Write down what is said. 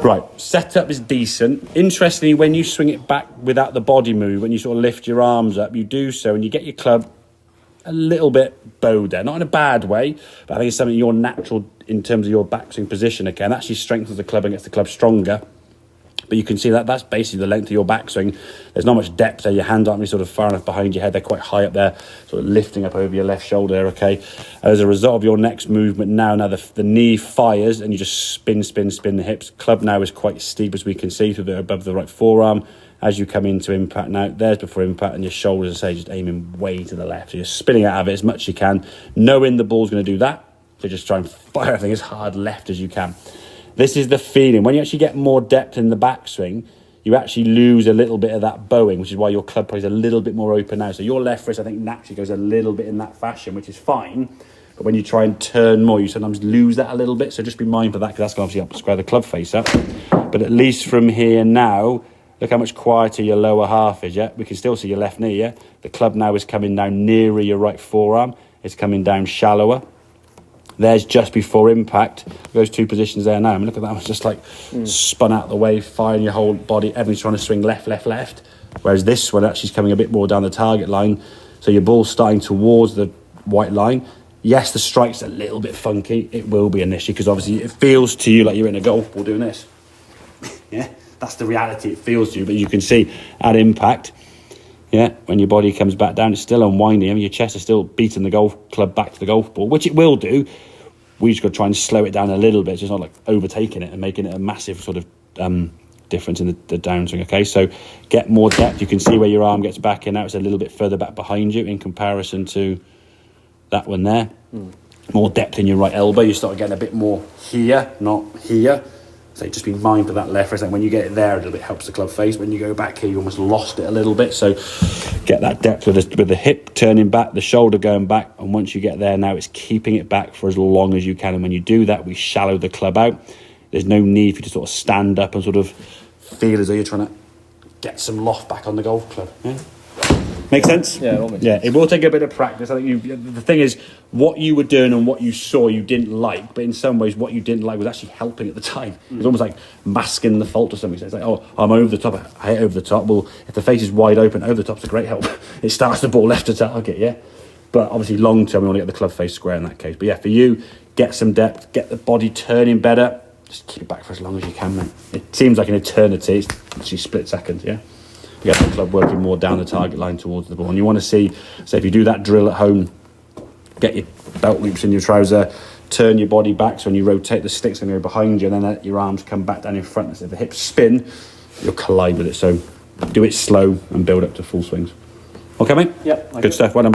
Right, setup is decent. Interestingly, when you swing it back without the body move, when you sort of lift your arms up, you do so and you get your club a little bit bowed there. Not in a bad way, but I think it's something you're natural in terms of your backswing position again. Actually strengthens the club and gets the club stronger. But you can see that that's basically the length of your backswing. There's not much depth there. Your hands aren't really sort of far enough behind your head. They're quite high up there, sort of lifting up over your left shoulder, okay? As a result of your next movement now the knee fires and you just spin the hips. Club now is quite steep, as we can see, through above the right forearm. As you come into impact now, there's before impact, and your shoulders, as I say, just aiming way to the left. So you're spinning out of it as much as you can, knowing the ball's going to do that. So just try and fire everything as hard left as you can. This is the feeling. When you actually get more depth in the backswing, you actually lose a little bit of that bowing, which is why your club plays a little bit more open now. So your left wrist, I think, naturally goes a little bit in that fashion, which is fine. But when you try and turn more, you sometimes lose that a little bit. So just be mindful of that, because that's going to obviously help square the club face up. But at least from here now, look how much quieter your lower half is, yeah? We can still see your left knee, yeah? The club now is coming down nearer your right forearm. It's coming down shallower. There's just before impact. Those two positions there now. I mean, look at that. It's just like spun out the way, firing your whole body. Everything's trying to swing left. Whereas this one actually is coming a bit more down the target line. So your ball's starting towards the white line. Yes, the strike's a little bit funky. It will be initially, because obviously it feels to you like you're in a golf ball doing this. Yeah, that's the reality. It feels to you. But you can see at impact, yeah, when your body comes back down, it's still unwinding. I mean, your chest is still beating the golf club back to the golf ball, which it will do. We just got to try and slow it down a little bit. So it's not like overtaking it and making it a massive sort of difference in the downswing. Okay, so get more depth. You can see where your arm gets back in. Now it's a little bit further back behind you in comparison to that one there. More depth in your right elbow. You start getting a bit more here, not here. So just be mindful of that left wrist. And when you get it there, a little bit helps the club face. When you go back here, you almost lost it a little bit. So get that depth with the hip turning back, the shoulder going back. And once you get there, now it's keeping it back for as long as you can. And when you do that, we shallow the club out. There's no need for you to sort of stand up and sort of feel as though you're trying to get some loft back on the golf club. Yeah? Make sense? Yeah, it all makes sense. It will take a bit of practice. I think the thing is, what you were doing and what you saw you didn't like, but in some ways what you didn't like was actually helping at the time. It was almost like masking the fault or something. So it's like, oh, I'm over the top, I hit over the top. Well, if the face is wide open, over the top's a great help. It starts the ball left to target, yeah? But obviously long term, we want to get the club face square in that case. But yeah, for you, get some depth, get the body turning better. Just keep it back for as long as you can, mate. It seems like an eternity. It's actually split seconds, yeah? You get the club working more down the target line towards the ball. And you want to see, so if you do that drill at home, get your belt loops in your trouser, turn your body back, so when you rotate, the stick's going to go behind you, and then let your arms come back down in front. So if the hips spin, you'll collide with it. So do it slow and build up to full swings. Okay, mate? Yep. Good stuff. Well done.